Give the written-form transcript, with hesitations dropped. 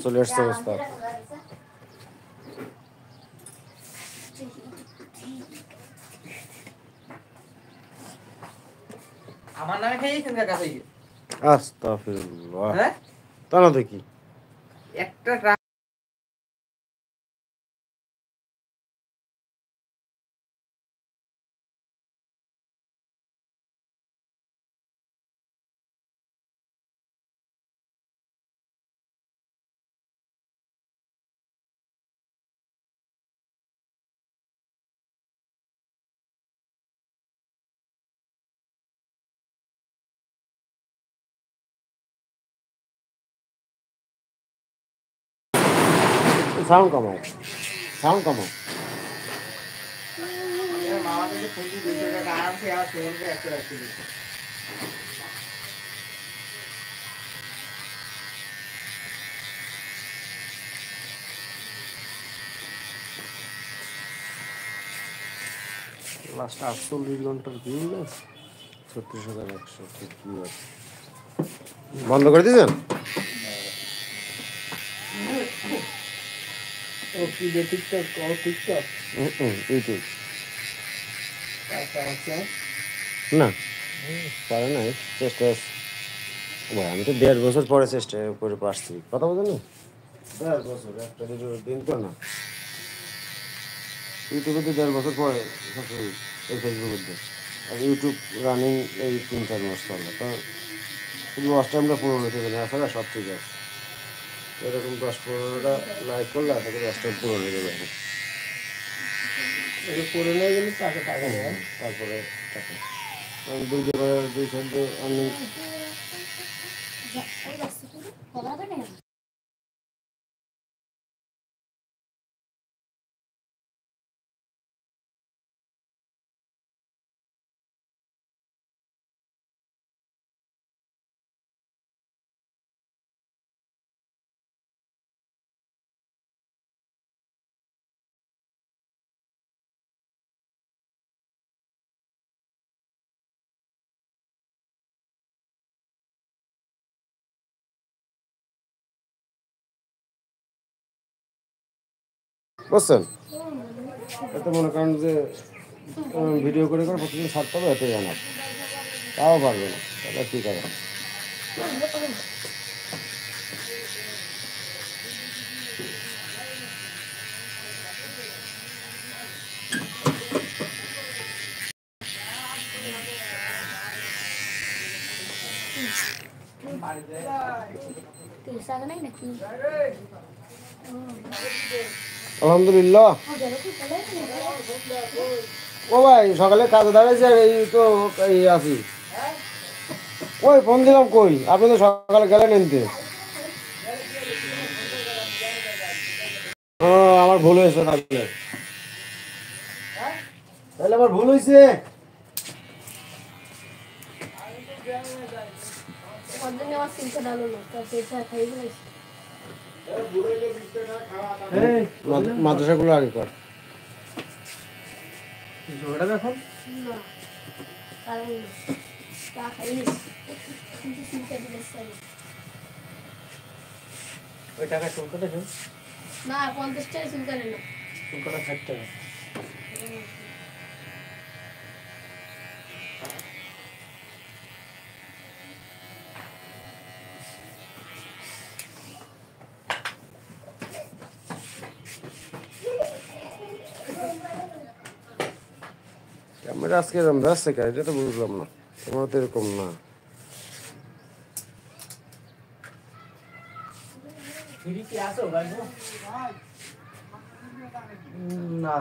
চলে আসছে অবস্থা। আমার নামে খেয়েছেন কাকা ভাই? আস্তাগফিরুল্লাহ। হ্যাঁ তা না দেখি একটা সাউন্ড কমাও, সাউন্ড কমাও। মামা থেকে ফুটি 200 টাকা আরামসে আর সেখানে একটা রাখতে দিচ্ছে। লাস্ট 48 ঘন্টার ভিউ না 36,100 ঠিক ভিউ আছে। বন্ধ করে দিয়েছেন? ও কি যে টিকটক ও টিকটক ইউটিউব আচ্ছা না পারে নাই, চেষ্টা ভাই আমি তো 1.5 বছর পরে চেষ্টা করে পারছি। কথা বলছেন না, 1.5 বছর একটা দুটো দিন তো না। ইউটিউবে তো 1.5 বছর পরে এই ফেসবুকের, আর ইউটিউব রানিং এই 3-4 মাস চলে। তো শুধু ওয়াচ টাইমটা পূরণ হতে পারে, আসলে সব ঠিক আছে। এরকম 10-15টা লাইক করলে তাকে ওয়াচ টাইম পূরণ হয়ে যাবে। পূরণ হয়ে গেলে টাকা টাকা দেয়, তারপরে টাকা আমি 2 সেন্ট আমি বুঝছেন। এতে মনে করেন যে ভিডিও করে করে প্রতিদিন ছাড়তে হবে, এতে জানা তাও পারবে না, তাহলে কী করে? আলহামদুলিল্লাহ। ও ভাই সকালে কাজে দাঁড়িয়েছে, এই তো এই আছি। ওই ফোন দিলাম, কই আপনি তো সকালে গেলেন এনতে। আমার ভুল হয়েছে, তাহলে আমার ভুল হয়েছে। মাদ্রাসাগুলো আগে কর। এখন ওই টাকা শুল্কটা দেন না, 50 টাকা শুল্ক নেন না, শুল্কটা 60 টাকা। ক্যামেরা আজকে এরকম ব্যস্ত কেন, এটা তো বুঝলাম না। তোমার তো এরকম না। কি আসো ভাই না